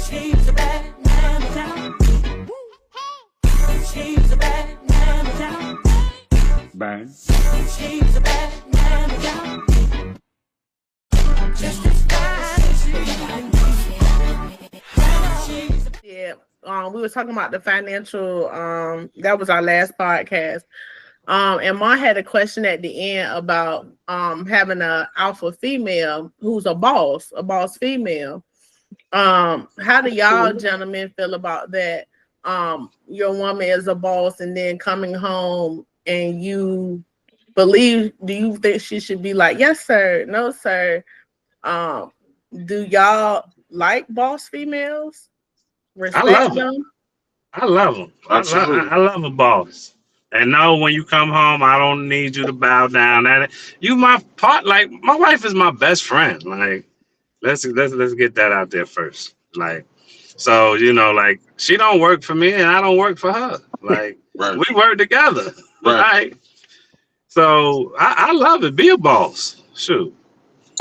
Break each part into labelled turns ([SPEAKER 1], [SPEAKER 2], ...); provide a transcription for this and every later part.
[SPEAKER 1] She's a bad man. She's a bad man.
[SPEAKER 2] Bang.
[SPEAKER 1] She's a bad man. Just as fine as she can be. Yeah. We were talking about the financial. That was our last podcast. And Ma had a question at the end about having a alpha female who's a boss female. How do y'all gentlemen feel about that? Your woman is a boss, and then coming home and do you think she should be like, yes, sir, no, sir? Um, do y'all like boss females?
[SPEAKER 2] I
[SPEAKER 1] Respect
[SPEAKER 2] love it.
[SPEAKER 1] them?
[SPEAKER 2] I love them.
[SPEAKER 3] Absolutely.
[SPEAKER 2] I love a boss. And know when you come home, I don't need you to bow down at it. You my part. Like my wife is my best friend. Like let's get that out there first. Like so like she don't work for me and I don't work for her. Like
[SPEAKER 3] Right.
[SPEAKER 2] we work together.
[SPEAKER 3] Right.
[SPEAKER 2] Right. So I love it. Be a boss. Shoot.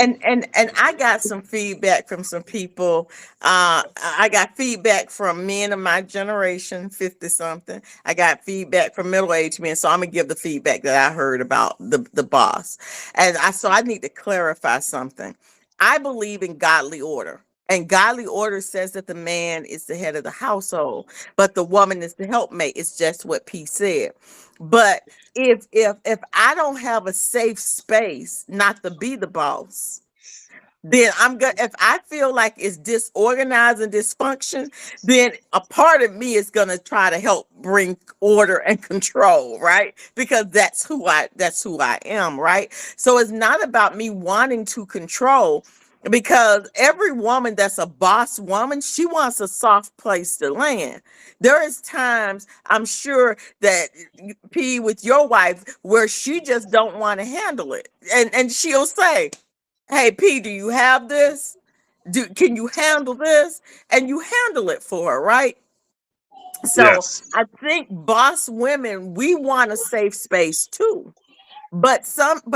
[SPEAKER 4] And I got some feedback from some people. I got feedback from men of my generation, 50 something. I got feedback from middle-aged men. So I'm gonna give the feedback that I heard about the boss. And I need to clarify something. I believe in godly order. And godly order says that the man is the head of the household, but the woman is the helpmate. It's just what P said. But if I don't have a safe space not to be the boss, then I'm good. If I feel like it's disorganized and dysfunction, then a part of me is gonna try to help bring order and control, right? Because that's who I am, right? So it's not about me wanting to control, because every woman that's a boss woman, she wants a soft place to land. There is times I'm sure that P with your wife where she just don't want to handle it, and she'll say, hey P, do you have this? Can you handle this? And you handle it for her, right? So
[SPEAKER 2] Yes.
[SPEAKER 4] I think boss women, we want a safe space too. But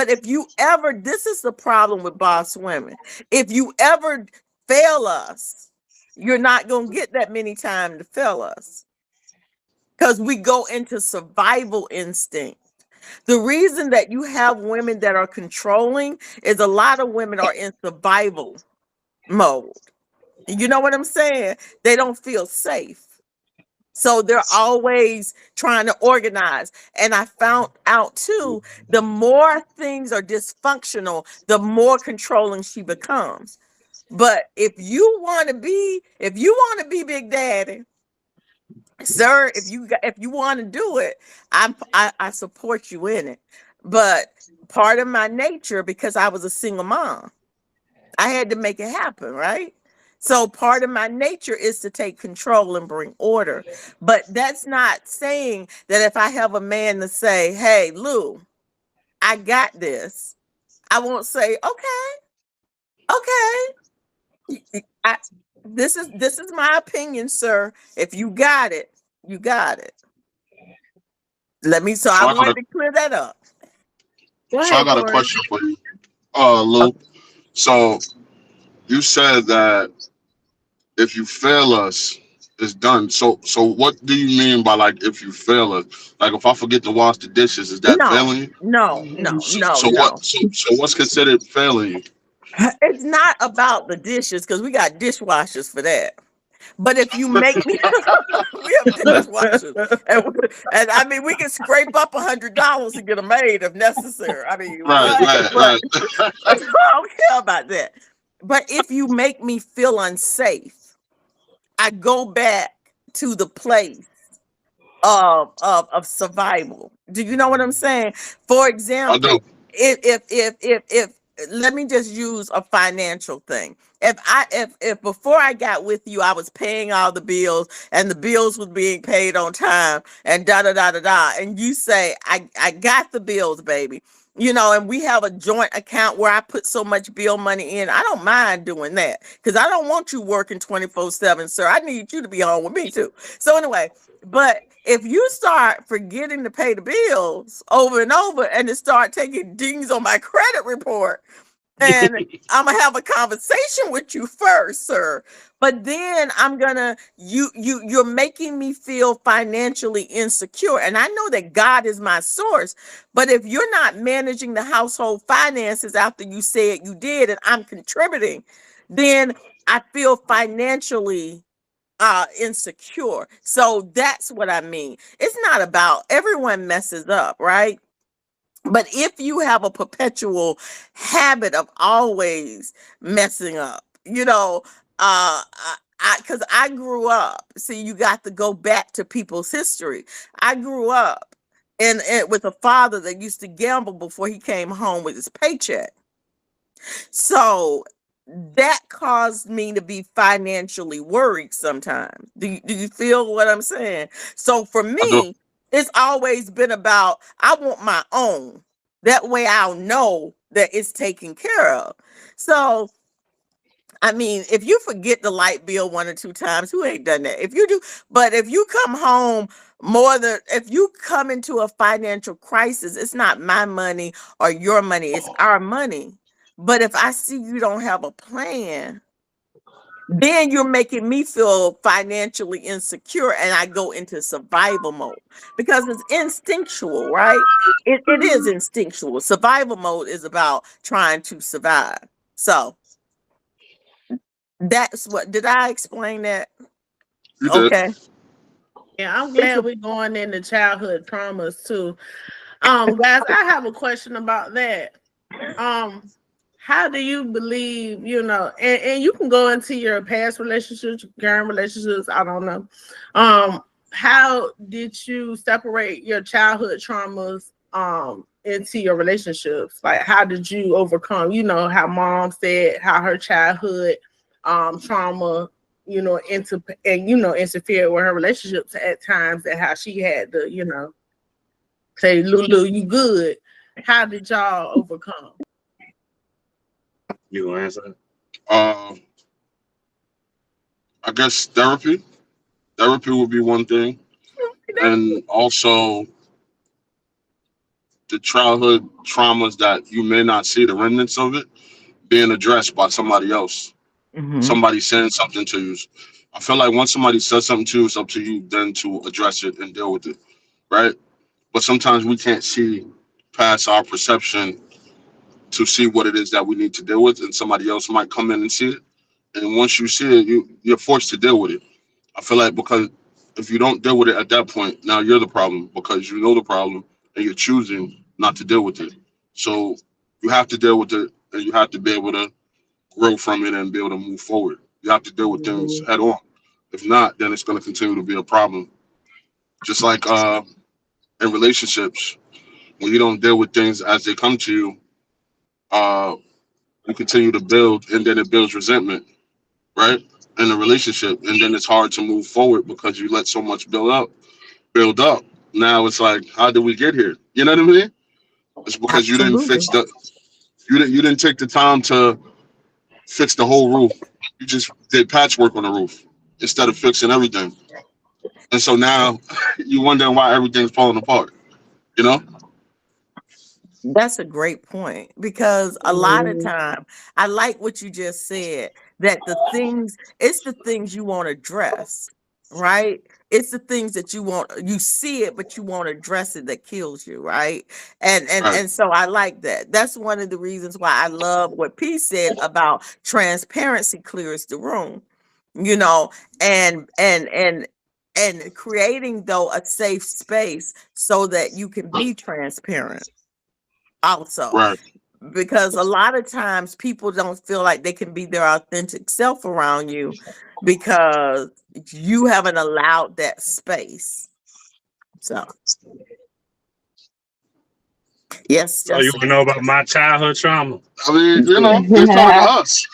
[SPEAKER 4] if you ever, this is the problem with boss women. If you ever fail us, you're not gonna get that many times to fail us, because we go into survival instinct. The reason that you have women that are controlling is a lot of women are in survival mode. You know what I'm saying? They don't feel safe. So they're always trying to organize. And I found out too, the more things are dysfunctional, the more controlling she becomes. But if you want to be Big Daddy, sir, if you want to do it, I support you in it. But part of my nature, because I was a single mom, I had to make it happen, right? So part of my nature is to take control and bring order. But that's not saying that if I have a man to say, hey, Lou, I got this, I won't say, okay. This is my opinion, sir. If you got it, you got it. So
[SPEAKER 3] So
[SPEAKER 4] I
[SPEAKER 3] I got
[SPEAKER 4] wanted
[SPEAKER 3] a
[SPEAKER 4] to clear that up. Go
[SPEAKER 3] so I
[SPEAKER 4] ahead,
[SPEAKER 3] got a
[SPEAKER 4] Corey.
[SPEAKER 3] question for you, Lou. So you said that if you fail us, it's done. So what do you mean by, like, if you fail us? Like, if I forget to wash the dishes, is that
[SPEAKER 4] No,
[SPEAKER 3] failing you?
[SPEAKER 4] no, no,
[SPEAKER 3] So,
[SPEAKER 4] no,
[SPEAKER 3] so
[SPEAKER 4] no.
[SPEAKER 3] what? So what's considered failing you?
[SPEAKER 4] It's not about the dishes, because we got dishwashers for that. But if you make me, we have dishwashers, and I mean, we can scrape up $100 to get a maid if necessary. I mean,
[SPEAKER 3] Right,
[SPEAKER 4] what?
[SPEAKER 3] right,
[SPEAKER 4] But
[SPEAKER 3] right.
[SPEAKER 4] I don't care about that. But if you make me feel unsafe, I go back to the place of survival. Do you know what I'm saying? For
[SPEAKER 3] I do.
[SPEAKER 4] example, if let me just use a financial thing. If before I got with you, I was paying all the bills and the bills was being paid on time and da da da da da, and you say I got the bills, baby. And we have a joint account where I put so much bill money in. I don't mind doing that, because I don't want you working 24/7, sir. I need you to be home with me too. So anyway, but if you start forgetting to pay the bills over and over, and it start taking dings on my credit report, and I'm gonna have a conversation with you first, sir. But then I'm gonna you're making me feel financially insecure. And I know that God is my source, but if you're not managing the household finances after you said you did, and I'm contributing, then I feel financially insecure. So that's what I mean. It's not about everyone messes up, right? But if you have a perpetual habit of always messing up, because I grew up, see, you got to go back to people's history. I grew up and with a father that used to gamble before he came home with his paycheck. So that caused me to be financially worried sometimes. Do you feel what I'm saying? So for
[SPEAKER 3] I do.
[SPEAKER 4] me, it's always been about, I want my own. That way I'll know that it's taken care of. So, I mean, if you forget the light bill 1 or 2 times, who ain't done that? If you do, but if you come home if you come into a financial crisis, it's not my money or your money, it's our money. But if I see you don't have a plan, then you're making me feel financially insecure, and I go into survival mode because it's instinctual, right? It is instinctual. Survival mode is about trying to survive. So that's what, did I explain that?
[SPEAKER 3] You did.
[SPEAKER 4] Okay.
[SPEAKER 1] Yeah, I'm glad we're going into childhood traumas too. Guys, I have a question about that. How do you believe, and you can go into your past relationships, current relationships, I don't know. How did you separate your childhood traumas into your relationships? Like, how did you overcome, how mom said how her childhood trauma, interfered with her relationships at times, and how she had to, say, Lulu, you good. How did y'all overcome?
[SPEAKER 2] You gonna answer?
[SPEAKER 3] I guess therapy. Therapy would be one thing, and also the childhood traumas that you may not see the remnants of it being addressed by somebody else.
[SPEAKER 4] Mhm.
[SPEAKER 3] Somebody saying something to you. I feel like once somebody says something to you, it's up to you then to address it and deal with it, right? But sometimes we can't see past our perception to see what it is that we need to deal with, and somebody else might come in and see it. And once you see it, you're forced to deal with it. I feel like because if you don't deal with it at that point, now you're the problem because you know the problem and you're choosing not to deal with it. So you have to deal with it, and you have to be able to grow from it and be able to move forward. You have to deal with things head on. If not, then it's going to continue to be a problem. Just like in relationships, when you don't deal with things as they come to you, uh, you continue to build, and then it builds resentment, right? In a relationship, and then it's hard to move forward because you let so much build up. Now it's like, how did we get here? You know what I mean? It's because you didn't
[SPEAKER 4] Absolutely.
[SPEAKER 3] fix you didn't take the time to fix the whole roof. You just did patchwork on the roof instead of fixing everything. And so now you wondering why everything's falling apart. You know?
[SPEAKER 4] That's a great point, because a lot of time, I like what you just said, that it's the things you want to address, right? It's the things that you see it, but you won't address it, that kills you, right? And and
[SPEAKER 3] Right.
[SPEAKER 4] and so I like that. That's one of the reasons why I love what P said about transparency clears the room, you know, and creating, though, a safe space so that you can be transparent also,
[SPEAKER 3] Right.
[SPEAKER 4] because a lot of times people don't feel like they can be their authentic self around you because you haven't allowed that space. So yes,
[SPEAKER 2] So you
[SPEAKER 4] Jessica.
[SPEAKER 2] wanna know about my childhood trauma?
[SPEAKER 3] I mean, it's talking to us.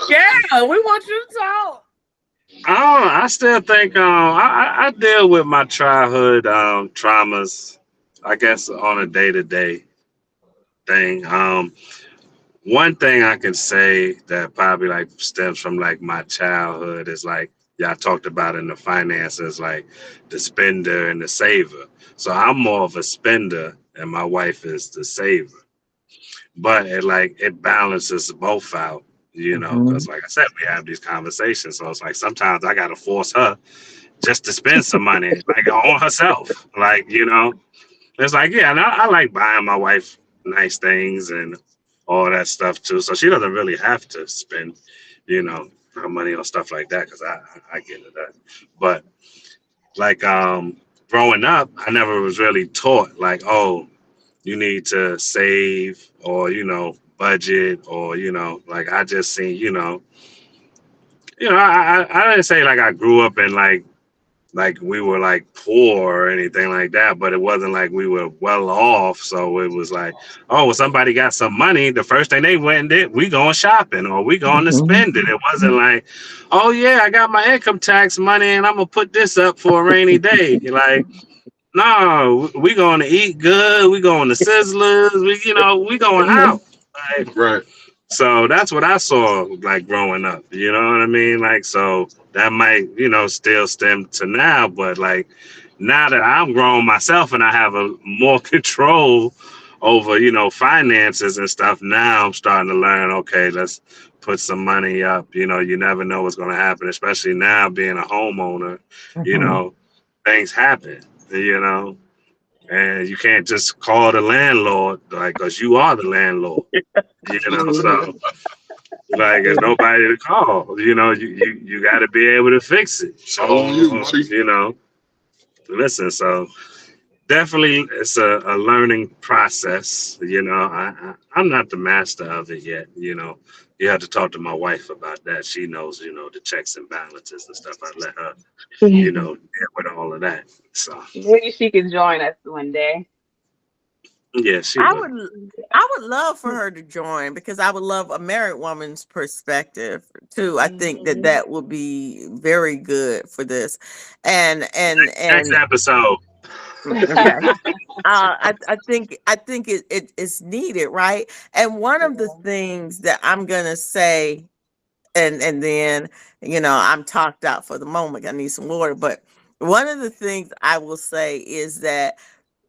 [SPEAKER 1] Yeah, we want you to talk.
[SPEAKER 2] I still think I deal with my childhood traumas, I guess, on a day-to-day thing. One thing I can say that probably like stems from like my childhood is like y'all talked about in the finances, like the spender and the saver. So I'm more of a spender and my wife is the saver. but it balances both out,
[SPEAKER 4] Mhm.
[SPEAKER 2] because like I said, we have these conversations. So it's like sometimes I gotta force her just to spend some money, like on herself. Like, it's like, yeah, and I like buying my wife nice things and all that stuff too. So she doesn't really have to spend, her money on stuff like that because I get it. But like growing up, I never was really taught like, oh, you need to save or budget or like I just seen I didn't say like I grew up in like we were like poor or anything like that, but it wasn't like we were well off. So it was like, oh, well, somebody got some money. The first thing they went and did, we going shopping or we going to
[SPEAKER 4] Mhm.
[SPEAKER 2] spend it. It wasn't like, oh yeah, I got my income tax money and I'm gonna put this up for a rainy day. Like, no, we going to eat good. We going to Sizzlers. We going out. Like,
[SPEAKER 3] Right.
[SPEAKER 2] so that's what I saw like growing up. You know what I mean? Like, so that might, still stem to now, but like now that I'm grown myself and I have a more control over, finances and stuff, now I'm starting to learn, okay, let's put some money up. You never know what's going to happen, especially now being a homeowner, you
[SPEAKER 4] Mhm.
[SPEAKER 2] know, things happen, you know, and you can't just call the landlord, like, because you are the landlord,
[SPEAKER 3] Mhm.
[SPEAKER 2] so like there's nobody to call. You got to be able to fix it.
[SPEAKER 3] It's all on you, buddy.
[SPEAKER 2] Listen. So definitely, it's a learning process. I'm not the master of it yet. You have to talk to my wife about that. She knows, the checks and balances and stuff. I let her, deal with all of that. So
[SPEAKER 5] Maybe she could join us one day.
[SPEAKER 2] yeah, she
[SPEAKER 4] I
[SPEAKER 2] would.
[SPEAKER 4] would I would love for her to join because I would love a married woman's perspective too. I think that
[SPEAKER 5] Mhm.
[SPEAKER 4] that would be very good for this. And
[SPEAKER 2] Next episode.
[SPEAKER 4] okay. I think it is needed, right? And one of the
[SPEAKER 5] Yeah.
[SPEAKER 4] things that I'm gonna say, and then I'm talked out for the moment. I need some water, but one of the things I will say is that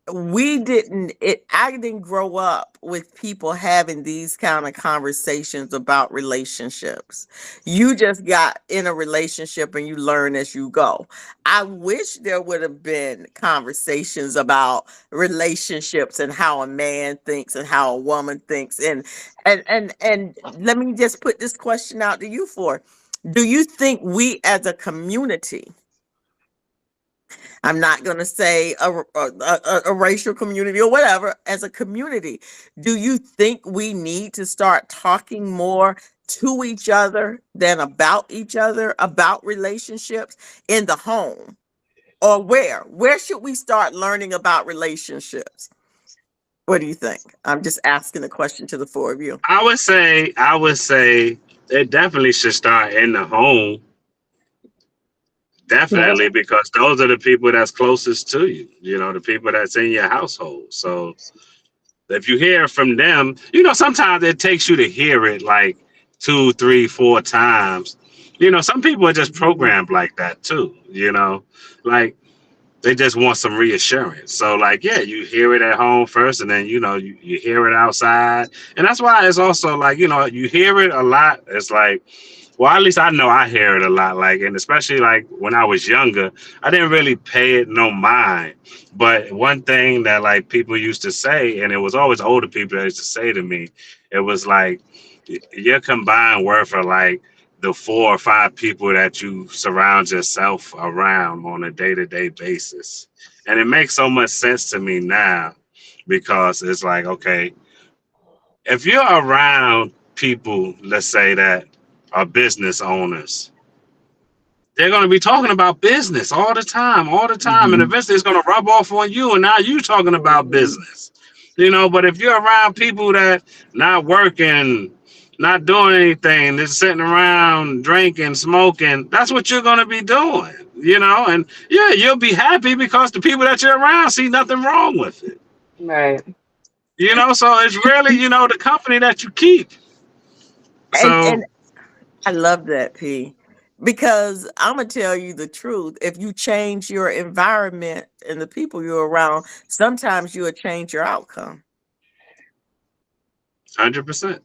[SPEAKER 4] I didn't grow up with people having these kind of conversations about relationships. You just got in a relationship and you learn as you go. I wish there would have been conversations about relationships and how a man thinks and how a woman thinks. And let me just put this question out to you: for do you think we as a community, I'm not going to say a racial community or whatever, as a community, do you think we need to start talking more to each other than about each other, about relationships in the home? Or where should we start learning about relationships? What do you think? I'm just asking the question to the four of you.
[SPEAKER 2] I would say it definitely should start in the home.
[SPEAKER 5] Yeah.
[SPEAKER 2] Definitely, because those are the people that's closest to you, the people that's in your household. So if you hear from them, sometimes it takes you to hear it like two, three, four times. Some people are just programmed like that too, like they just want some reassurance. So like, yeah, you hear it at home first and then, you hear it outside. And that's why it's also like, you hear it a lot. It's like, well, at least I know I hear it a lot. Like, and especially like when I was younger, I didn't really pay it no mind. But one thing that like people used to say, and it was always older people that used to say to me, it was like your combined worth are like the 4 or 5 people that you surround yourself around on a day-to-day basis. And it makes so much sense to me now because it's like, okay, if you're around people, let's say that are business owners, they're going to be talking about business all the time, and
[SPEAKER 4] Mhm.
[SPEAKER 2] eventually it's going to rub off on you, and now you talking about
[SPEAKER 5] Mhm.
[SPEAKER 2] business, But if you're around people that not working, not doing anything, just sitting around drinking, smoking, that's what you're going to be doing, And yeah, you'll be happy because the people that you're around see nothing wrong with it,
[SPEAKER 5] Right.
[SPEAKER 2] So it's really, the company that you keep.
[SPEAKER 4] And
[SPEAKER 2] So
[SPEAKER 4] I love that, P, because I'm gonna tell you the truth. If you change your environment and the people you're around, sometimes you'll change your outcome.
[SPEAKER 2] 100%.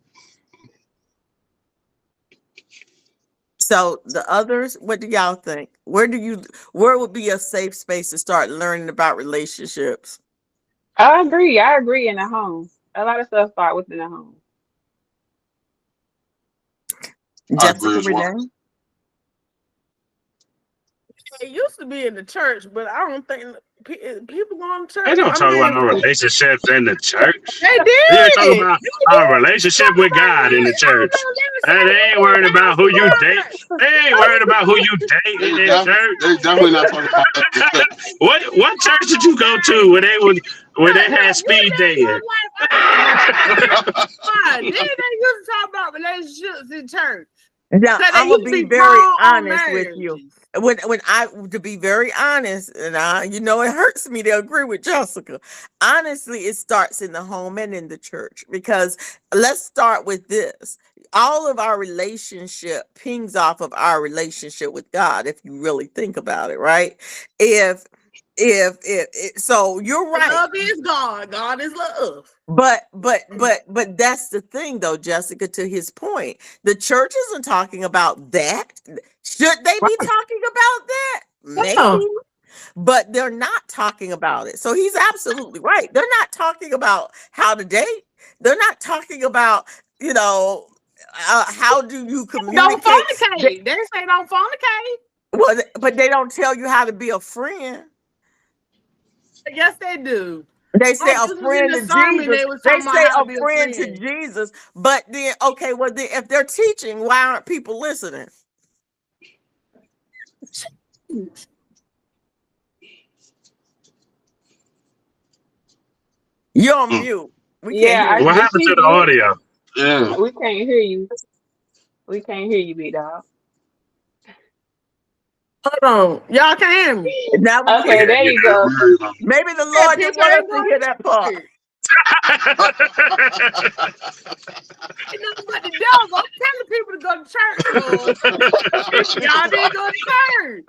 [SPEAKER 4] So the others, what do y'all think? Where would be a safe space to start learning about relationships?
[SPEAKER 5] I agree. I agree in the home. A lot of stuff start within the home.
[SPEAKER 3] I agree
[SPEAKER 4] Jessica
[SPEAKER 3] as well.
[SPEAKER 4] Renee?
[SPEAKER 1] It used to be in the church, but I don't think people going to church.
[SPEAKER 2] They don't
[SPEAKER 1] I
[SPEAKER 2] talk about
[SPEAKER 1] mean,
[SPEAKER 2] no relationships in the church.
[SPEAKER 1] they
[SPEAKER 2] They ain't talking
[SPEAKER 1] did.
[SPEAKER 2] about our relationship with God in the church. And they ain't worried about who you date. They ain't worried about who you date in the church.
[SPEAKER 3] They definitely not talking about that.
[SPEAKER 2] What church did you go to where they had speed dating?
[SPEAKER 1] Then they used to talk about relationships in church.
[SPEAKER 4] Now,
[SPEAKER 1] So they
[SPEAKER 4] I'm gonna
[SPEAKER 1] used to
[SPEAKER 4] be
[SPEAKER 1] be
[SPEAKER 4] very
[SPEAKER 1] wrong on
[SPEAKER 4] honest with you.
[SPEAKER 1] marriages.
[SPEAKER 4] To be very honest, and it hurts me to agree with Jessica. Honestly, it starts in the home and in the church, because let's start with this. All of our relationship pings off of our relationship with God, if you really think about it, right? So you're right.
[SPEAKER 1] Love is God. God is love.
[SPEAKER 4] But that's the thing, though, Jessica, to his point, the church isn't talking about that. Should they be talking about that? Maybe, but they're not talking about it. So he's absolutely right. They're not talking about how to date. They're not talking about, how do you
[SPEAKER 1] Don't
[SPEAKER 4] communicate.
[SPEAKER 1] fornicate. They say don't fornicate.
[SPEAKER 4] Well, but they don't tell you how to be a friend.
[SPEAKER 1] Yes, they do.
[SPEAKER 4] They say
[SPEAKER 1] Oh,
[SPEAKER 4] a
[SPEAKER 1] this was in
[SPEAKER 4] friend
[SPEAKER 1] the
[SPEAKER 4] to
[SPEAKER 1] sermon,
[SPEAKER 4] Jesus.
[SPEAKER 1] they was
[SPEAKER 4] They
[SPEAKER 1] talking about
[SPEAKER 4] say
[SPEAKER 1] how to
[SPEAKER 4] a
[SPEAKER 1] be a
[SPEAKER 4] friend to
[SPEAKER 1] friend.
[SPEAKER 4] Jesus. But then, okay, well, then if they're teaching, why aren't people listening? You're on mute. We can't
[SPEAKER 5] Yeah,
[SPEAKER 4] hear
[SPEAKER 2] What
[SPEAKER 4] you.
[SPEAKER 2] happened to the audio?
[SPEAKER 3] Yeah.
[SPEAKER 5] we can't hear you. We can't hear you, big dog.
[SPEAKER 1] Hold on. Y'all can hear me.
[SPEAKER 4] Now we
[SPEAKER 5] Okay,
[SPEAKER 4] can.
[SPEAKER 5] there you go.
[SPEAKER 4] Maybe the
[SPEAKER 1] Yeah,
[SPEAKER 4] Lord didn't
[SPEAKER 1] people
[SPEAKER 4] want us
[SPEAKER 1] ain't
[SPEAKER 4] to
[SPEAKER 1] going
[SPEAKER 4] hear
[SPEAKER 1] to
[SPEAKER 4] that part.
[SPEAKER 1] church. You know what the devil? I'm telling people to go to church, Lord. Y'all didn't go to church.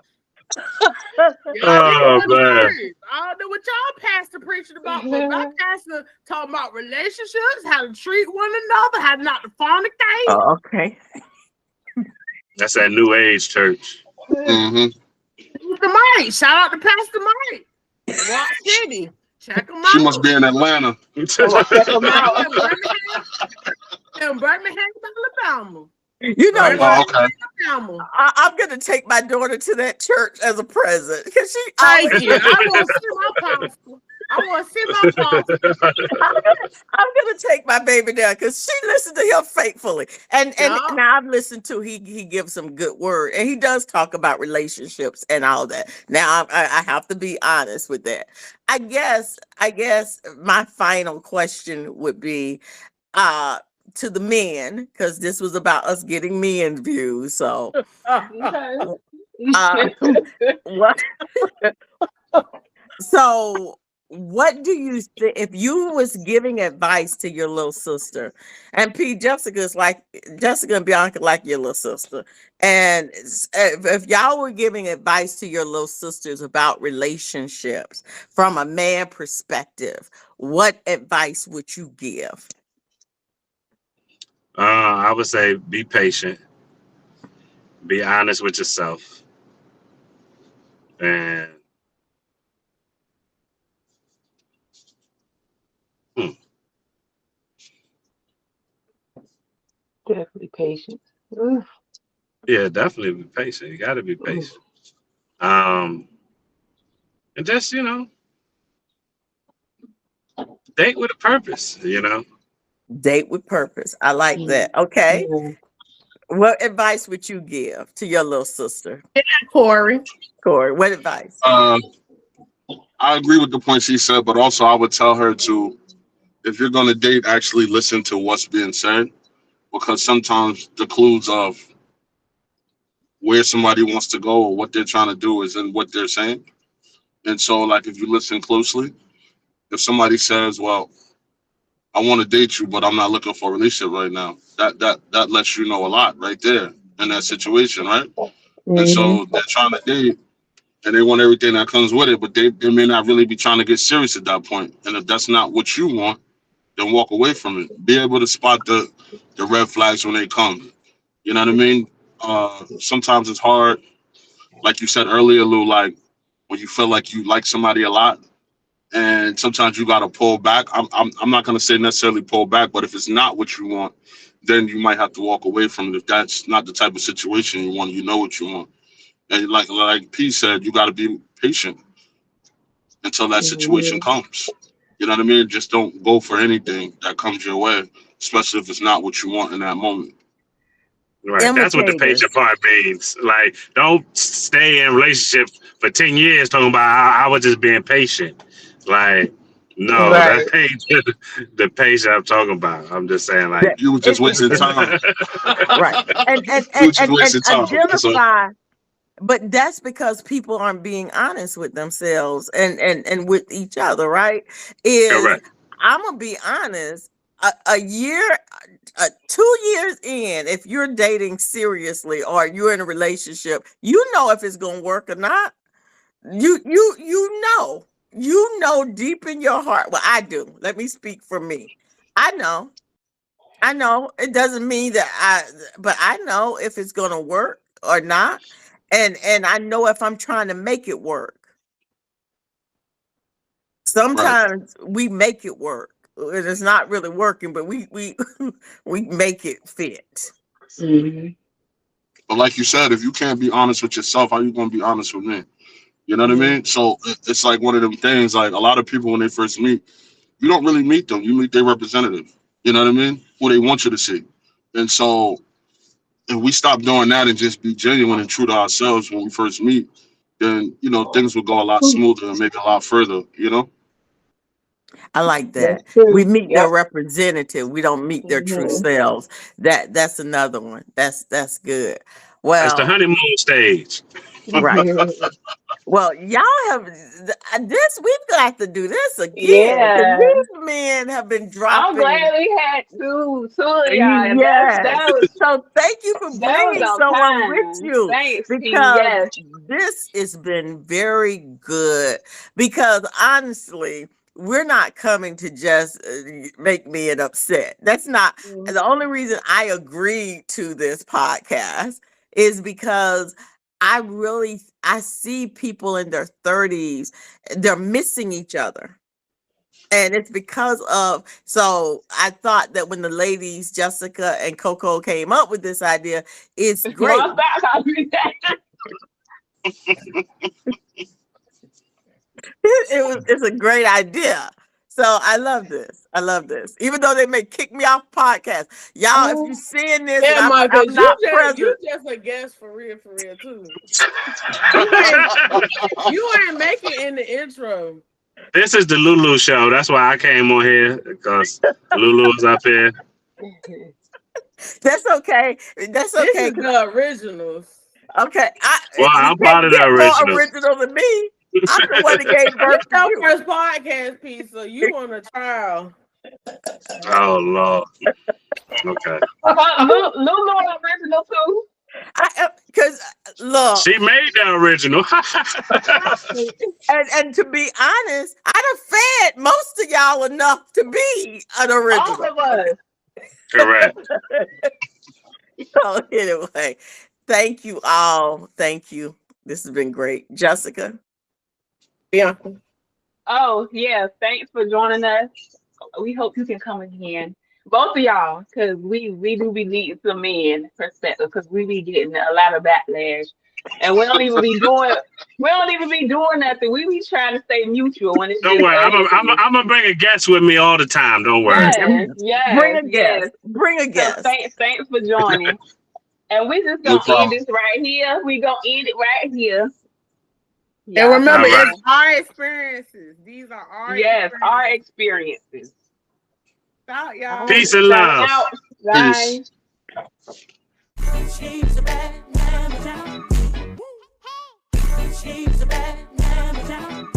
[SPEAKER 1] Y'all didn't
[SPEAKER 2] Oh
[SPEAKER 1] go to
[SPEAKER 2] man.
[SPEAKER 1] church. I don't know what y'all pastor preaching about, but my pastor talking about relationships, how to treat one another, how not to fornicate.
[SPEAKER 4] Okay.
[SPEAKER 2] That's that new age church.
[SPEAKER 3] Mm-hmm.
[SPEAKER 1] Pastor Mike. Shout out to Pastor Mike. Rock City. Check him out.
[SPEAKER 3] She must be in Atlanta.
[SPEAKER 5] Check them out.
[SPEAKER 1] In Birmingham, Alabama.
[SPEAKER 4] You know
[SPEAKER 2] Right.
[SPEAKER 4] what?
[SPEAKER 3] Oh, okay.
[SPEAKER 1] Alabama.
[SPEAKER 4] I'm gonna take my daughter to that church as a present, because she
[SPEAKER 1] Thank
[SPEAKER 4] always.
[SPEAKER 1] you. I want to see my pastor. I'm
[SPEAKER 4] gonna take my baby down because she listened to him faithfully, and
[SPEAKER 1] Yeah.
[SPEAKER 4] now I've listened to he gives some good word, and he does talk about relationships and all that. Now I have to be honest with that. I guess my final question would be to the men, because this was about us getting men views. So
[SPEAKER 5] Okay.
[SPEAKER 4] what? So what do you think if you was giving advice to your little sister, and Jessica and Bianca like your little sister, and if y'all were giving advice to your little sisters about relationships from a man perspective, what advice would you give?
[SPEAKER 2] I would say be patient, be honest with yourself, and
[SPEAKER 5] Definitely patient.
[SPEAKER 2] yeah, definitely be patient. You got to be patient. And just date with a purpose.
[SPEAKER 4] Date with purpose. I like that. Okay.
[SPEAKER 5] Yeah.
[SPEAKER 4] What advice would you give to your little sister?
[SPEAKER 1] Corey.
[SPEAKER 4] Corey, what advice?
[SPEAKER 3] I agree with the point she said, but also I would tell her to, if you're going to date, actually listen to what's being said, because sometimes the clues of where somebody wants to go or what they're trying to do is in what they're saying. And so, like, if you listen closely, if somebody says, well, I want to date you, but I'm not looking for a relationship right now, that lets you know a lot right there in that situation, right? And so they're trying to date and they want everything that comes with it, but they may not really be trying to get serious at that point. And if that's not what you want, then walk away from it. Be able to spot the red flags when they come. You know what I mean? Sometimes it's hard, like you said earlier, Lou. Like when you feel like you like somebody a lot, and sometimes you gotta pull back. I'm not gonna say necessarily pull back, but if it's not what you want, then you might have to walk away from it. If that's not the type of situation you want, you know what you want. And like P said, you gotta be patient until that situation comes. You know what I mean? Just don't go for anything that comes your way, especially if it's not what you want in that moment.
[SPEAKER 2] Right. That's what the patient part means. Like, don't stay in a relationship for 10 years talking about I was just being patient. Like, no,
[SPEAKER 4] Right.
[SPEAKER 2] that ain't the patient I'm talking about. I'm just saying, like,
[SPEAKER 3] You were just wasting time.
[SPEAKER 4] Right. And
[SPEAKER 3] You were just wasting time. That's all.
[SPEAKER 4] identify, but that's because people aren't being honest with themselves and with each other, right?
[SPEAKER 2] correct.
[SPEAKER 4] I'm gonna be honest, a year, 2 years in, if you're dating seriously or you're in a relationship, you know if it's gonna work or not. You know deep in your heart. Well, I do. Let me speak for me. I know. It doesn't mean that but I know if it's gonna work or not. And I know if I'm trying to make it work. Sometimes we make it work. And it's not really working, but we we make it fit.
[SPEAKER 3] But like you said, if you can't be honest with yourself, how you gonna be honest with me? You know what I mean? So it's like one of them things. Like a lot of people when they first meet, you don't really meet them. You meet their representative. You know what I mean? Who they want you to see. And so if we stop doing that and just be genuine and true to ourselves when we first meet, then things will go a lot smoother and maybe a lot further.
[SPEAKER 4] I like that.
[SPEAKER 5] That's true.
[SPEAKER 4] We meet
[SPEAKER 5] Yep.
[SPEAKER 4] their representative. We don't meet their true selves. That's another one. That's good.
[SPEAKER 2] That's the
[SPEAKER 4] Well,
[SPEAKER 2] honeymoon stage.
[SPEAKER 4] right. Well, y'all have this. We've got to do this again. 'Cause
[SPEAKER 5] Yeah.
[SPEAKER 4] these men have been
[SPEAKER 5] I'm
[SPEAKER 4] dropping.
[SPEAKER 5] glad we had two of y'all. And
[SPEAKER 4] Yes.
[SPEAKER 5] that was
[SPEAKER 4] So thank you for
[SPEAKER 5] that was
[SPEAKER 4] bringing
[SPEAKER 5] on
[SPEAKER 4] someone
[SPEAKER 5] time.
[SPEAKER 4] with you,
[SPEAKER 5] Thanks, T.
[SPEAKER 4] because
[SPEAKER 5] Yes.
[SPEAKER 4] this has been very good. Because honestly, we're not coming to just make men upset. That's not the only reason I agreed to this podcast is because I see people in their 30s, they're missing each other. And it's because of, so I thought that when the ladies, Jessica and Coco, came up with this idea, it's great.
[SPEAKER 5] Well, stop calling me that.
[SPEAKER 4] It's a great idea. So I love this. Even though they may kick me off podcast. Y'all, if you're seeing this,
[SPEAKER 1] Yeah,
[SPEAKER 4] and
[SPEAKER 1] Michael,
[SPEAKER 4] I'm not
[SPEAKER 1] you
[SPEAKER 4] present.
[SPEAKER 1] just a guest for real too. You ain't making in the intro.
[SPEAKER 2] This is the Lulu show. That's why I came on here, because Lulu's up here.
[SPEAKER 4] That's okay. That's
[SPEAKER 1] This
[SPEAKER 4] okay.
[SPEAKER 1] is the originals.
[SPEAKER 4] Okay.
[SPEAKER 2] Well, I'm part of the
[SPEAKER 4] original. More
[SPEAKER 2] original.
[SPEAKER 4] original than me. I'm the one that gave birth
[SPEAKER 1] It's
[SPEAKER 4] to
[SPEAKER 1] your
[SPEAKER 4] you.
[SPEAKER 1] first podcast piece, so you on a trial.
[SPEAKER 2] Oh, Lord. Okay.
[SPEAKER 5] Lulu original too.
[SPEAKER 4] Because look,
[SPEAKER 2] She made the original.
[SPEAKER 4] and to be honest, I done fed most of y'all enough to be an
[SPEAKER 5] All
[SPEAKER 4] original.
[SPEAKER 5] of us.
[SPEAKER 2] Correct.
[SPEAKER 4] So anyway, thank you all. Thank you. This has been great. Jessica.
[SPEAKER 1] Bianca.
[SPEAKER 5] Oh yeah, thanks for joining us. We hope you can come again, both of y'all, because we do be needing some men perspective, because we be getting a lot of backlash, and we don't even be doing nothing. We be trying to stay mutual when it's
[SPEAKER 2] Don't
[SPEAKER 5] just
[SPEAKER 2] worry.
[SPEAKER 5] us.
[SPEAKER 2] I'm gonna bring a guest with me all the time. Don't worry.
[SPEAKER 5] Yes,
[SPEAKER 4] Bring a guest. Bring a
[SPEAKER 5] So
[SPEAKER 4] guest.
[SPEAKER 5] thanks for joining, and we just
[SPEAKER 3] No
[SPEAKER 5] gonna end
[SPEAKER 3] problem.
[SPEAKER 5] this right here. We gonna end it right here.
[SPEAKER 1] And remember,
[SPEAKER 2] All right.
[SPEAKER 1] it's our experiences. These are our
[SPEAKER 5] our
[SPEAKER 1] experiences.
[SPEAKER 5] experiences.
[SPEAKER 1] Out, y'all.
[SPEAKER 2] Peace and
[SPEAKER 5] Shout
[SPEAKER 2] love.
[SPEAKER 5] out. Bye.
[SPEAKER 3] Peace.
[SPEAKER 6] She's a bad man. She's a bad man.